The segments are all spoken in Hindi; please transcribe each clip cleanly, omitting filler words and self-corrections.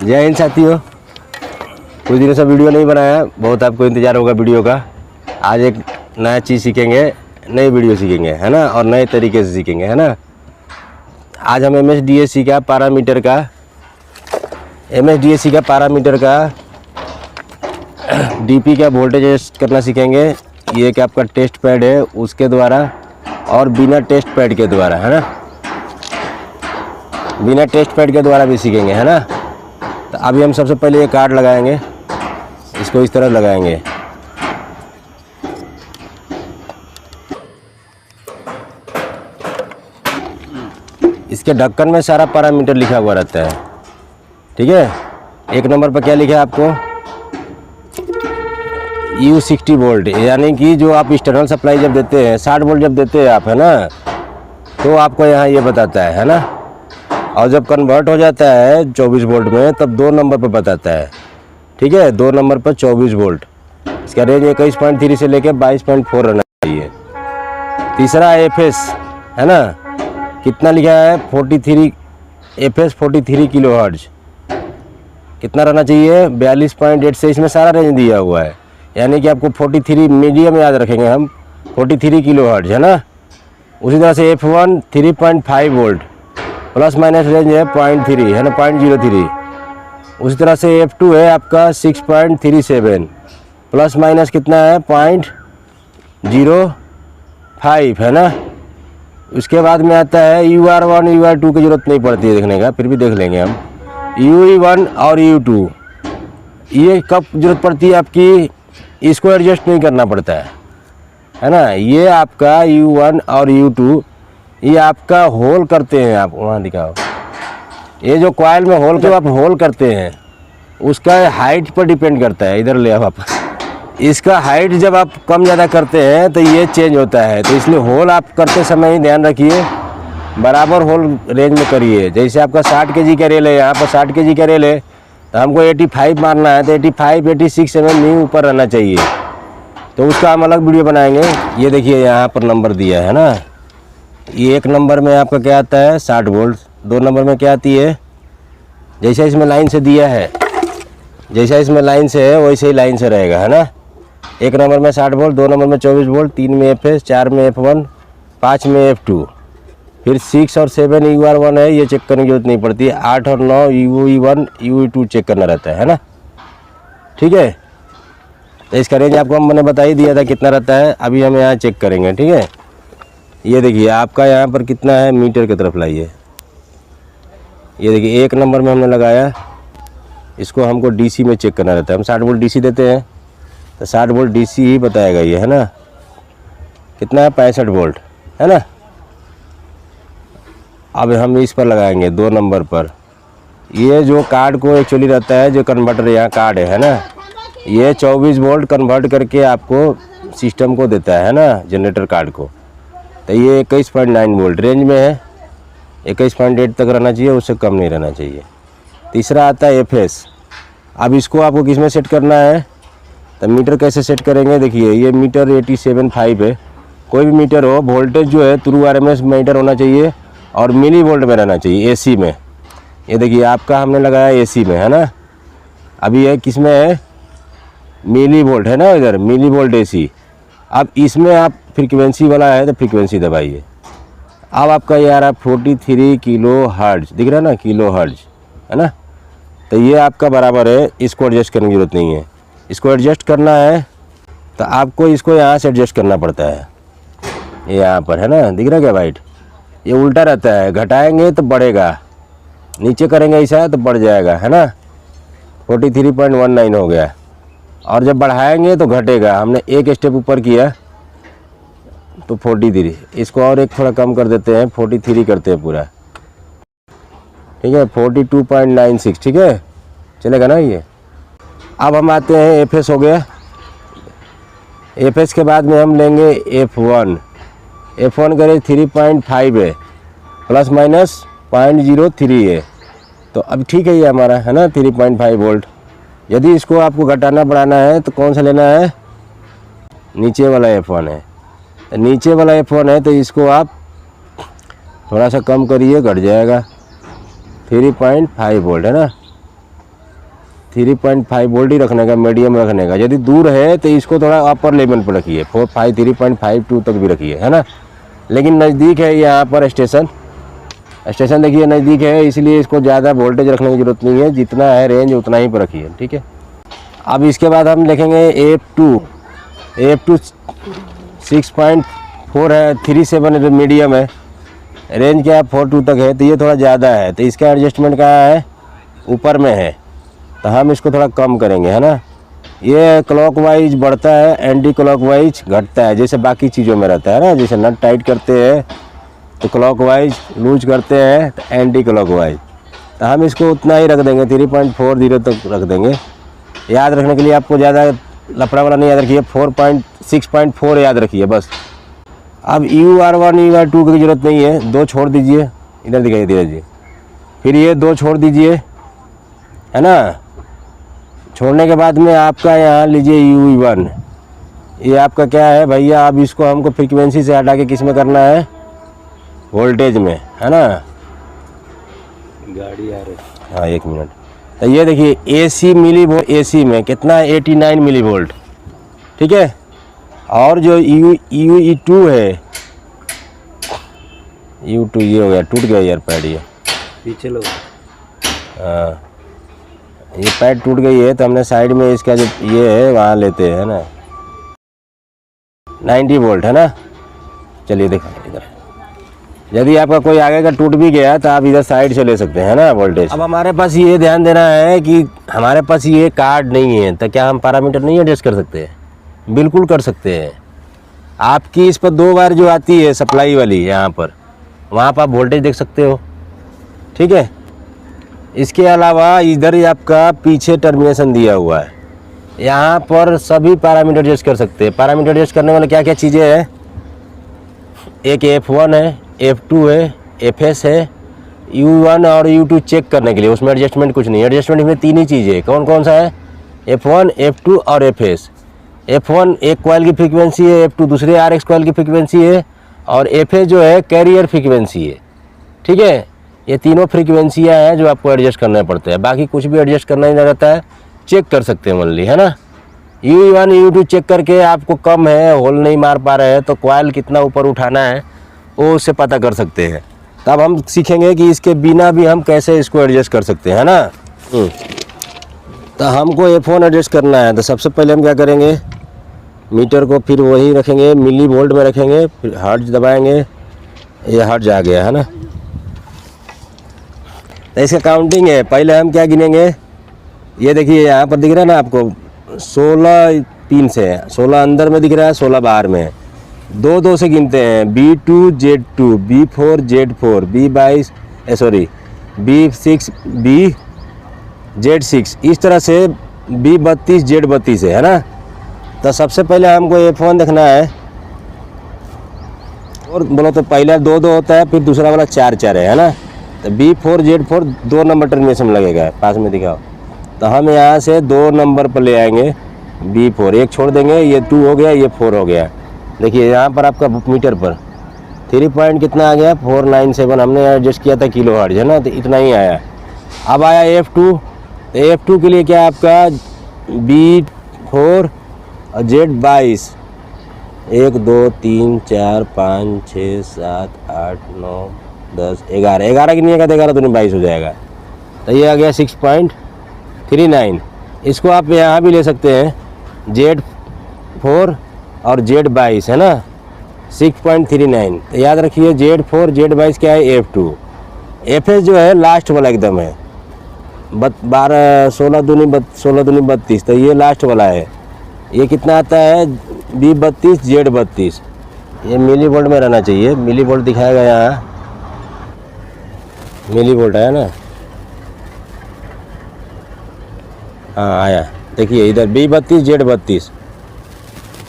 जय हिंद साथियों, कुछ दिनों से वीडियो नहीं बनाया, बहुत आपको इंतज़ार होगा वीडियो का। आज एक नया चीज़ सीखेंगे, नई वीडियो सीखेंगे, है ना, और नए तरीके से सीखेंगे, है ना। आज हम MSDAC का पैरामीटर का DP का वोल्टेज एडजस्ट करना सीखेंगे। ये एक आपका टेस्ट पैड है, उसके द्वारा और बिना टेस्ट पैड के द्वारा, है ना, बिना टेस्ट पैड के द्वारा भी सीखेंगे, है ना। तो अभी हम सबसे पहले ये कार्ड लगाएंगे, इसको इस तरह लगाएंगे। इसके ढक्कन में सारा पैरामीटर लिखा हुआ रहता है, ठीक है। एक नंबर पर क्या लिखा है आपको, U60 वोल्ट, यानी कि जो आप एक्सटर्नल सप्लाई जब देते हैं, 60 वोल्ट जब देते हैं आप, है ना, तो आपको यहाँ ये बताता है ना। और जब कन्वर्ट हो जाता है 24 वोल्ट में, तब 2 नंबर पर बताता है, ठीक है। 2 नंबर पर 24 वोल्ट, इसका रेंज 21.3 से लेकर 22.4 रहना चाहिए। तीसरा FS है ना, कितना लिखा है 43, FS 43 किलो हर्ट्ज, कितना रहना चाहिए 42.8 से। इसमें सारा रेंज दिया हुआ है, यानी कि आपको 43 मीडियम याद रखेंगे हम, 43 किलो हर्ट्ज, है ना। उसी तरह से F1 3.5 volt, plus minus range है 0.3, है ना, 0.03। उसी तरह से F2 है आपका 6.37, प्लस माइनस कितना है 0.05, है ना। उसके बाद में आता है UR1 UR2 की ज़रूरत नहीं पड़ती है देखने का, फिर भी देख लेंगे हम। UE1 और EU2 ये कब जरूरत पड़ती है आपकी, इसको एडजस्ट नहीं करना पड़ता है ना। ये आपका U1 और U2 ये आपका होल करते हैं, आप वहाँ दिखाओ, ये जो कॉइल में होल जो आप होल करते हैं उसका हाइट पर डिपेंड करता है। इधर ले आओ आप, इसका हाइट जब आप कम ज़्यादा करते हैं तो ये चेंज होता है। तो इसलिए होल आप करते समय ही ध्यान रखिए, बराबर होल रेंज में करिए। जैसे आपका 60 kg का रेल है, यहाँ पर 60 kg का रेल है, तो हमको 85 मारना है, तो 85 86 mm ऊपर रहना चाहिए। तो उसका हम अलग वीडियो बनाएंगे। ये देखिए यहाँ पर नंबर दिया है ना, ये 1 नंबर में आपका क्या आता है 60 वोल्ट, 2 नंबर में क्या आती है, जैसा इसमें लाइन से दिया है, जैसा इसमें लाइन से है वैसे ही लाइन से रहेगा, है ना। 1 नंबर में 60 वोल्ट, 2 नंबर में 24 वोल्ट, 3 में FS, 4 में F1, 5 में F2, फिर 6 और 7 UR1 है, ये चेक करने की जरूरत नहीं पड़ती है। 8 और 9 UE1 UE2 चेक करना रहता है ना, ठीक है। तो इसका रेंज आपको मैंने बता ही दिया था कितना रहता है। अभी हम यहाँ चेक करेंगे, ठीक है। ये देखिए आपका यहाँ पर कितना है, मीटर की तरफ लाइए। ये देखिए 1 नंबर में हमने लगाया, इसको हमको DC में चेक करना रहता है। हम 60 वोल्ट DC देते हैं, तो 60 वोल्ट DC ही बताएगा ये, है ना। कितना है 65 वोल्ट, है ना। अब हम इस पर लगाएंगे 2 नंबर पर। ये जो कार्ड को एक्चुअली रहता है, जो कन्वर्टर यहाँ कार्ड है ना, ये 24 वोल्ट कन्वर्ट करके आपको सिस्टम को देता है ना, जनरेटर कार्ड को। तो ये 21.9 वोल्ट रेंज में है, 21.8 तक रहना चाहिए, उससे कम नहीं रहना चाहिए। तीसरा आता है FS। अब इसको आपको किस में सेट करना है, तो मीटर कैसे सेट करेंगे, देखिए ये मीटर 87.5 है। कोई भी मीटर हो, वोल्टेज जो है थ्रू RMS मीटर होना चाहिए और मिली वोल्ट में रहना चाहिए, AC में। ये देखिए आपका हमने लगाया AC में, है ना। अभी ये किस में है, मिली वोल्ट है ना, इधर मिली वोल्ट AC। अब इसमें आप फ्रीक्वेंसी वाला है तो फ्रीक्वेंसी दबाइए। अब आपका ये आ रहा है 43 किलो हर्ट्ज, दिख रहा है ना, किलो हर्ट्ज, है ना। तो ये आपका बराबर है, इसको एडजस्ट करने की जरूरत नहीं है। इसको एडजस्ट करना है तो आपको इसको यहाँ से एडजस्ट करना पड़ता है, ये यहाँ पर, है ना, दिख रहा है क्या वाइट, ये उल्टा रहता है, घटाएंगे तो बढ़ेगा, नीचे करेंगे ऐसा तो बढ़ जाएगा, है ना। 43.19 हो गया, और जब बढ़ाएंगे तो घटेगा। हमने एक स्टेप ऊपर किया तो 43, इसको और एक थोड़ा कम कर देते हैं, 43 करते हैं पूरा, ठीक है, 42.96, ठीक है, चलेगा ना ये। अब हम आते हैं FS हो गया। FS के बाद में हम लेंगे F1 का रेंज 3.5 है, प्लस माइनस 0.03 है। तो अब ठीक है ये हमारा, है ना, 3.5 वोल्ट। यदि इसको आपको घटाना बढ़ाना है तो कौन सा लेना है, नीचे वाला F1 है। तो नीचे वाला F1 है तो इसको आप थोड़ा सा कम करिए, घट जाएगा, 3.5 वोल्ट, है ना। 3.5 वोल्ट ही रखने का, मीडियम रखने का। यदि दूर है तो इसको थोड़ा अपर लेवल पर रखिए, 3.52 तक भी रखिए, है ना। लेकिन नज़दीक है यहाँ पर स्टेशन देखिए नज़दीक है, इसलिए इसको ज़्यादा वोल्टेज रखने की ज़रूरत नहीं है, जितना है रेंज उतना ही पर रखिए, ठीक है। अब इसके बाद हम लिखेंगे AF2 6.4 है, 37 मीडियम है, रेंज क्या 42 तक है, तो ये थोड़ा ज़्यादा है, तो इसका एडजस्टमेंट कहाँ है, ऊपर में है, तो हम इसको थोड़ा कम करेंगे, है ना। ये क्लॉकवाइज बढ़ता है, एंटी क्लॉकवाइज घटता है, जैसे बाकी चीज़ों में रहता है ना, जैसे नट टाइट करते हैं तो क्लॉकवाइज, लूज करते हैं तो एंटी क्लॉकवाइज। तो हम इसको उतना ही रख देंगे, 3.40 तक रख देंगे। याद रखने के लिए आपको ज़्यादा लफड़ा वाला नहीं याद रखिए, 6.4 याद रखिए बस। अब UR1 UR2 की ज़रूरत नहीं है, 2 छोड़ दीजिए, इधर दिखाई दे दीजिए, फिर ये 2 छोड़ दीजिए, है ना। छोड़ने के बाद में आपका यहाँ लीजिए UE1, ये आपका क्या है भैया, अब इसको हमको फ्रीक्वेंसी से हटा के किस में करना है, वोल्टेज में, है ना। गाड़ी आ रही है, हाँ 1 मिनट। तो ये देखिए AC मिली वोल्ट, AC में कितना है 89 मिली वोल्ट, ठीक है। और जो UE2 है, U2 ये हो गया, टूट गया यार पैड, ये पीछे लो, हाँ ये पैड टूट गई है, तो हमने साइड में इसका जो ये है वहाँ लेते हैं ना, 90 वोल्ट, है ना। चलिए देखो इधर, यदि आपका कोई आगे का टूट भी गया तो आप इधर साइड से ले सकते हैं ना वोल्टेज। अब हमारे पास ये ध्यान देना है कि हमारे पास ये कार्ड नहीं है, तो क्या हम पैरामीटर नहीं एडजस्ट कर सकते हैं? बिल्कुल कर सकते हैं। आपकी इस पर 2 बार जो आती है सप्लाई वाली यहाँ पर, वहाँ पर आप वोल्टेज देख सकते हो, ठीक है। इसके अलावा इधर आपका पीछे टर्मिनेशन दिया हुआ है, यहाँ पर सभी पैरामीटर एडजस्ट कर सकते हैं। पैरामीटर एडजस्ट करने वाले क्या क्या चीज़ें हैं, एक F1 है, F2 है, FS है, U1 और U2 चेक करने के लिए, उसमें एडजस्टमेंट कुछ नहीं। एडजस्टमेंट में 3 ही चीज़ें, कौन कौन सा है, F1, F2 और FS। F1 एक कॉइल की फ्रीक्वेंसी है, F2 दूसरे RX कॉइल की फ्रीक्वेंसी है, और FS जो है कैरियर फ्रीक्वेंसी है, ठीक है। ये तीनों फ्रीक्वेंसियाँ हैं जो आपको एडजस्ट करने पड़ते हैं, बाकी कुछ भी एडजस्ट करना ही नहीं रहता है, चेक कर सकते हैं ओनली, है ना। U1 U2 चेक करके आपको कम है, होल नहीं मार पा रहे हैं, तो कॉइल कितना ऊपर उठाना है वो उससे पता कर सकते हैं। तब हम सीखेंगे कि इसके बिना भी हम कैसे इसको एडजस्ट कर सकते हैं, है ना। तो हमको F1 एडजस्ट करना है, तो सबसे पहले हम क्या करेंगे, मीटर को फिर वही रखेंगे, मिली वोल्ट में रखेंगे, फिर हर्ट्ज दबाएंगे, ये हर्ट्ज आ गया, है ना। तो इसका काउंटिंग है, पहले हम क्या गिनेंगे, ये देखिए यहाँ पर दिख रहा है ना आपको, 16 3 से है, 16 अंदर में दिख रहा है, 16 बाहर में है। 2 से गिनते हैं, B2 Z2, B4 Z4, B6 B Z6, इस तरह से B32 Z32 है ना। तो सबसे पहले हमको F1 देखना है, और बोलो तो पहला 2 होता है, फिर दूसरा वाला 4 है ना। तो B4 Z4 2 नंबर टर्मिनेशन लगेगा, पास में दिखाओ। तो हम यहाँ से 2 नंबर पर ले आएंगे B4, एक छोड़ देंगे, ये 2 हो गया, ये 4 हो गया। देखिए यहाँ पर आपका मीटर पर 3 पॉइंट कितना आ गया, 497, हमने एडजस्ट किया था किलो हर्ट्ज, है ना, तो इतना ही आया। अब आया F2, तो F2 के लिए क्या आपका B4 और Z22, 1 2 3 4 5 6 7 8 9 10 11 की नहीं आएगा, 11 दूनी 22 हो जाएगा। तो ये आ गया 6.39। इसको आप यहाँ भी ले सकते हैं, Z4 और Z22, है ना, 6.39। तो याद रखिए Z4 Z22 क्या है, F2। FS जो है लास्ट वाला एकदम है, 16 दूनी 32, तो ये लास्ट वाला है। ये कितना आता है, B32 Z32, ये मिली वोल्ट में रहना चाहिए, मिली वोल्ट दिखाएगा यहाँ, मिली वोल्ट है ना, हाँ आया। देखिए इधर B32 Z32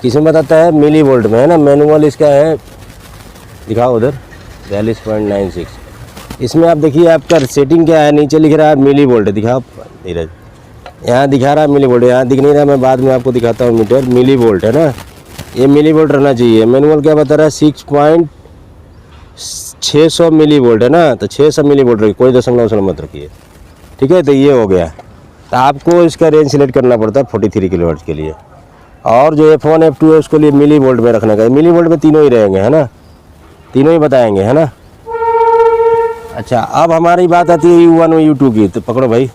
किसमें बताता है, मिली वोल्ट में, है ना। मैनुअल इसका है, दिखाओ उधर 42.96। इसमें आप देखिए आपका सेटिंग क्या है, नीचे लिख रहा है मिली वोल्ट, दिखाओ नीरज, यहाँ दिखा रहा है मिली वोल्ट, यहाँ दिख नहीं रहा, मैं बाद में आपको दिखाता हूँ मीटर, मिली वोल्ट है ना, ये मिली वोल्ट रहना चाहिए। मैनुअल क्या बता रहा है, 6.600 मिली वोल्ट है ना, तो 600 मिली वोल्ट रखिए, कोई 0.0 मत रखिए, ठीक है। तो ये हो गया। तो आपको इसका रेंज सिलेक्ट करना पड़ता है 43 किलोहर्ट्ज़ के लिए। और जो F1 F2 है उसके लिए मिली वोल्ट में रखने का, मिली वोल्ट में तीनों ही रहेंगे, है ना, तीनों ही बताएंगे, है ना। अच्छा, अब हमारी बात आती है U1 और U2 की, तो पकड़ो भाई।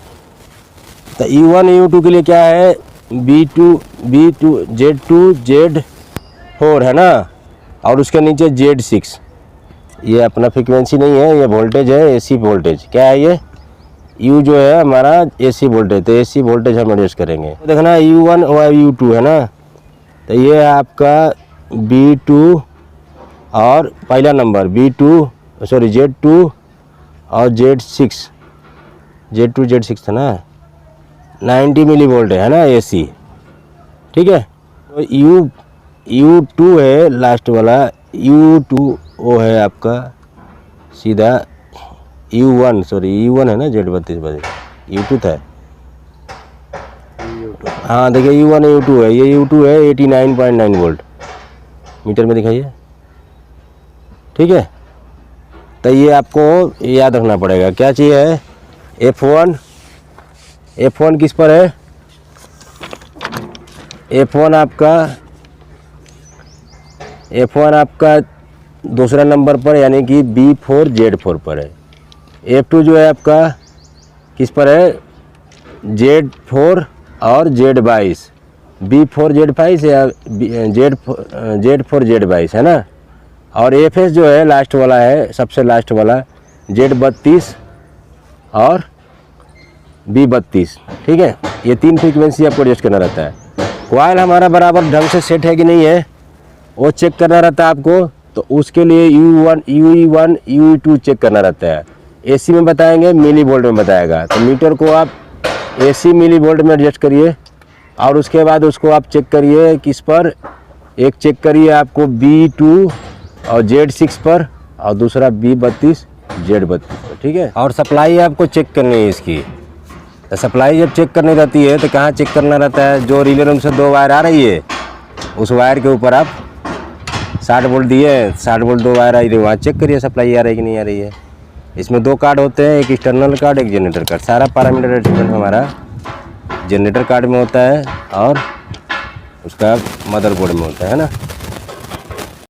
तो U1 U2 के लिए क्या है, B2 Z2 Z4 है ना, और उसके नीचे Z6। ये अपना फ्रीक्वेंसी नहीं है, ये वोल्टेज है, AC वोल्टेज। क्या है ये, U जो है हमारा AC वोल्टेज, तो AC वोल्टेज हम एडजस्ट करेंगे। तो देखना U1 और U2 है ना, तो ये है आपका B2 और पहला नंबर Z2 और Z2 Z6 था ना, 90 मिली वोल्ट है ना AC, ठीक है। तो U2 है लास्ट वाला, U2 वो है आपका सीधा U1 है ना, Z32 बजे U2 था। हाँ देखिए U1 U2 है, ये U2 है 89.9 वोल्ट मीटर में दिखाइए, ठीक है। तो ये आपको याद रखना पड़ेगा। क्या चीज़ है, F1 किस पर है, F1 आपका दूसरा नंबर पर, यानी कि B4 Z4 पर है। F2 जो है आपका किस पर है, Z4 और Z22, B4 Z22 या Z4 Z22 है ना। और FS जो है लास्ट वाला है, सबसे लास्ट वाला Z32 और B32, ठीक है। ये तीन फ्रीक्वेंसी आपको एडजस्ट करना रहता है। कॉइल हमारा बराबर ढंग से सेट है कि नहीं है वो चेक करना रहता है आपको, तो उसके लिए UE1 UE2 चेक करना रहता है। AC में बताएंगे, मिली वोल्ट में बताएगा, तो मीटर को आप AC मिली वोल्ट में एडजस्ट करिए, और उसके बाद उसको आप चेक करिए किस पर, एक चेक करिए आपको B2 और Z6 पर, और दूसरा B32 Z32 पर, ठीक है। और सप्लाई आपको चेक करनी है इसकी। तो सप्लाई जब चेक करनी रहती है तो कहाँ चेक करना रहता है, जो रिले रूम से 2 वायर आ रही है उस वायर के ऊपर आप 60 वोल्ट दिए, 60 वोल्ट 2 वायर आई थी, वहाँ चेक करिए सप्लाई आ रही है कि नहीं आ रही है। इसमें 2 कार्ड होते हैं, एक एक्सटर्नल कार्ड, एक जनरेटर कार्ड। सारा पैरामीटर एडजस्टमेंट हमारा जनरेटर कार्ड में होता है और उसका मदरबोर्ड में होता है ना।